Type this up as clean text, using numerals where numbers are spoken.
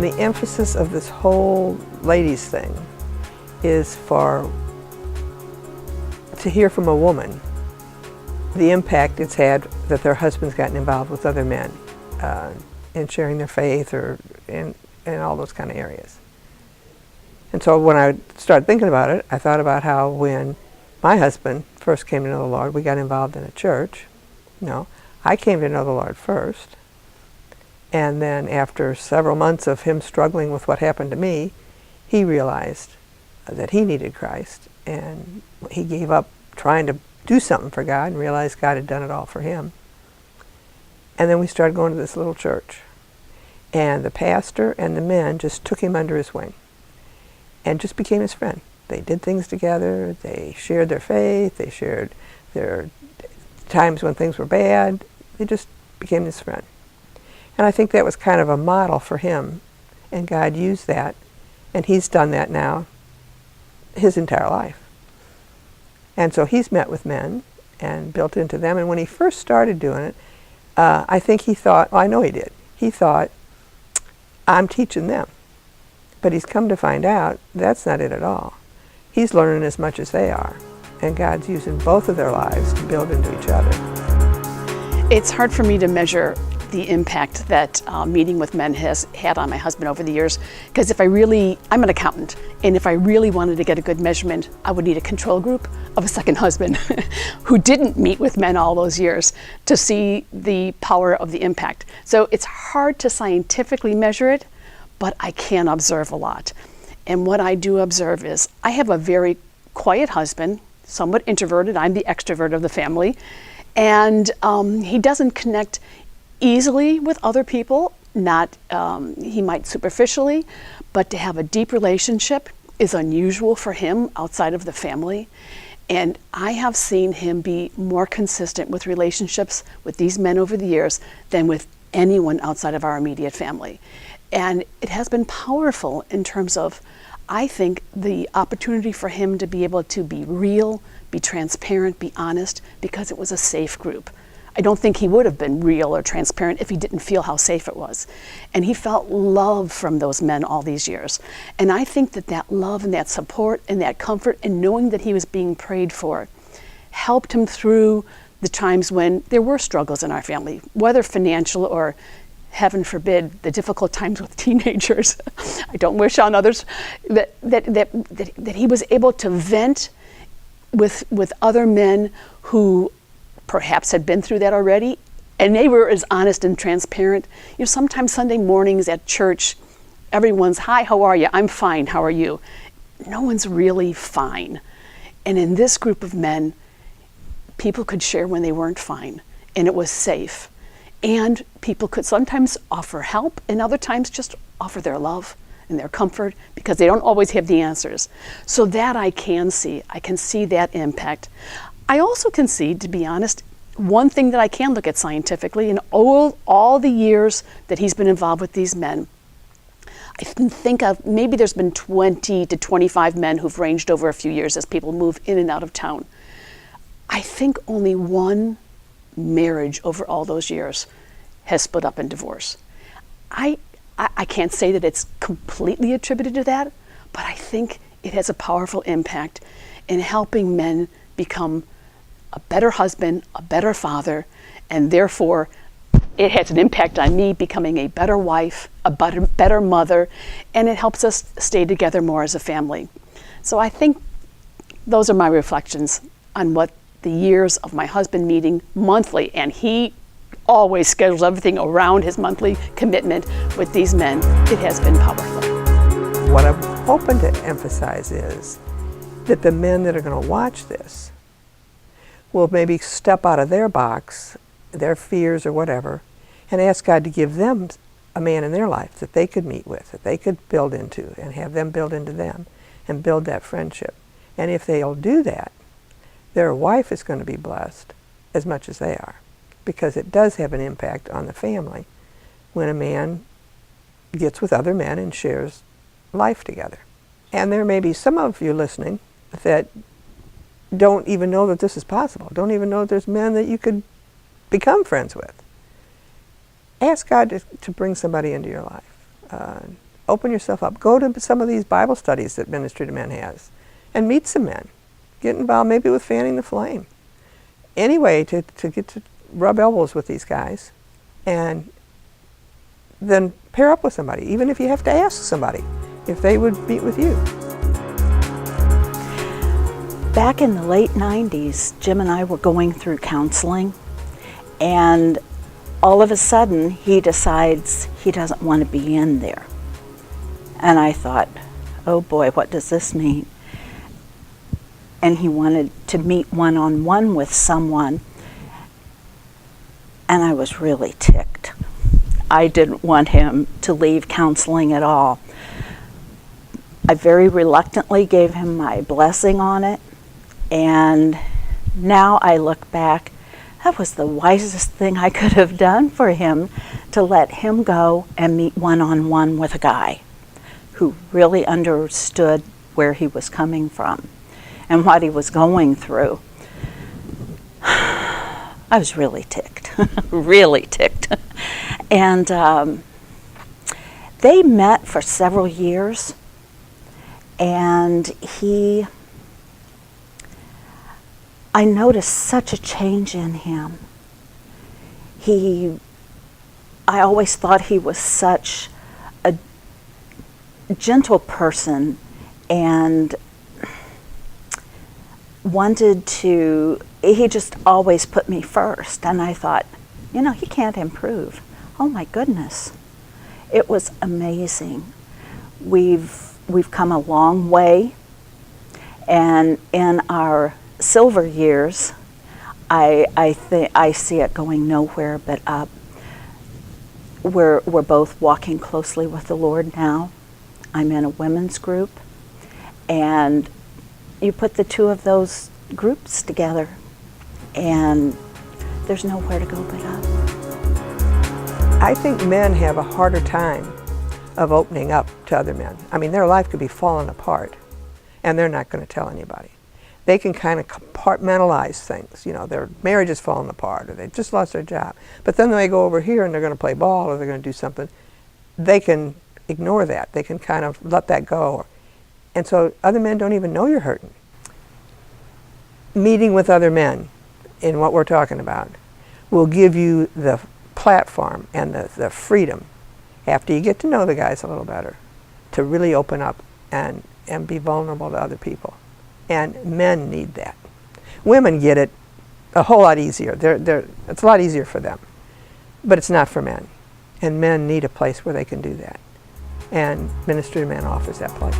And the emphasis of this whole ladies thing is to hear from a woman the impact it's had that their husband's gotten involved with other men in sharing their faith or in all those kind of areas. And so when I started thinking about it, I thought about how when my husband first came to know the Lord, we got involved in a church. I came to know the Lord first. And then after several months of him struggling with what happened to me, he realized that he needed Christ. And he gave up trying to do something for God and realized God had done it all for him. And then we started going to this little church. And the pastor and the men just took him under his wing and just became his friend. They did things together. They shared their faith. They shared their times when things were bad. They just became his friend. And I think that was kind of a model for him. And God used that. And he's done that now his entire life. And so he's met with men and built into them. And when he first started doing it, I think he thought, well, I know he did. He thought, I'm teaching them. But he's come to find out that's not it at all. He's learning as much as they are. And God's using both of their lives to build into each other. It's hard for me to measure the impact that meeting with men has had on my husband over the years, because I'm an accountant, and if I really wanted to get a good measurement, I would need a control group of a second husband who didn't meet with men all those years to see the power of the impact. So it's hard to scientifically measure it, but I can observe a lot. And what I do observe is I have a very quiet husband, somewhat introverted. I'm the extrovert of the family, and he doesn't connect easily with other people, he might superficially, but to have a deep relationship is unusual for him outside of the family. And I have seen him be more consistent with relationships with these men over the years than with anyone outside of our immediate family. And it has been powerful in terms of, I think, the opportunity for him to be able to be real, be transparent, be honest, because it was a safe group. I don't think he would have been real or transparent if he didn't feel how safe it was. And he felt love from those men all these years. And I think that love and that support and that comfort and knowing that he was being prayed for helped him through the times when there were struggles in our family, whether financial or, heaven forbid, the difficult times with teenagers. I don't wish on others. That he was able to vent with other men who perhaps had been through that already, and they were as honest and transparent. Sometimes Sunday mornings at church, everyone's, hi, how are you? I'm fine, how are you? No one's really fine. And in this group of men, people could share when they weren't fine, and it was safe. And people could sometimes offer help, and other times just offer their love and their comfort, because they don't always have the answers. So that I can see that impact. I also can see, to be honest, one thing that I can look at scientifically in all the years that he's been involved with these men, I can think of maybe there's been 20 to 25 men who've ranged over a few years as people move in and out of town. I think only one marriage over all those years has split up in divorce. I can't say that it's completely attributed to that, but I think it has a powerful impact in helping men become a better husband, a better father, and therefore it has an impact on me becoming a better wife, a better mother, and it helps us stay together more as a family. So I think those are my reflections on what the years of my husband meeting monthly, and he always schedules everything around his monthly commitment with these men. It has been powerful. What I'm hoping to emphasize is that the men that are going to watch this will maybe step out of their box, their fears or whatever, and ask God to give them a man in their life that they could meet with, that they could build into, and have them build into them, and build that friendship. And if they'll do that, their wife is going to be blessed as much as they are, because it does have an impact on the family when a man gets with other men and shares life together. And there may be some of you listening that don't even know that this is possible, don't even know that there's men that you could become friends with. Ask God to bring somebody into your life. Open yourself up. Go to some of these Bible studies that Ministry to Men has and meet some men. Get involved maybe with Fanning the Flame. Anyway, to get to rub elbows with these guys and then pair up with somebody, even if you have to ask somebody if they would meet with you. Back in the late 90s, Jim and I were going through counseling, and all of a sudden he decides he doesn't want to be in there. And I thought, oh boy, what does this mean? And he wanted to meet one-on-one with someone, and I was really ticked. I didn't want him to leave counseling at all. I very reluctantly gave him my blessing on it, and now I look back, that was the wisest thing I could have done for him, to let him go and meet one-on-one with a guy who really understood where he was coming from and what he was going through. I was really ticked, really ticked. And they met for several years, and I noticed such a change in him. I always thought he was such a gentle person and he just always put me first. And I thought, he can't improve. Oh my goodness. It was amazing. We've come a long way, and in our silver years, I see it going nowhere but up. We're both walking closely with the Lord now. I'm in a women's group, and you put the two of those groups together, and there's nowhere to go but up. I think men have a harder time of opening up to other men. I mean, their life could be falling apart, and they're not going to tell anybody. They can kind of compartmentalize things. Their marriage is falling apart, or they've just lost their job. But then they go over here and they're going to play ball, or they're going to do something. They can ignore that. They can kind of let that go. And so other men don't even know you're hurting. Meeting with other men in what we're talking about will give you the platform and the freedom, after you get to know the guys a little better, to really open up and be vulnerable to other people. And men need that. Women get it a whole lot easier. It's a lot easier for them. But it's not for men. And men need a place where they can do that. And Ministry to Men offers that place.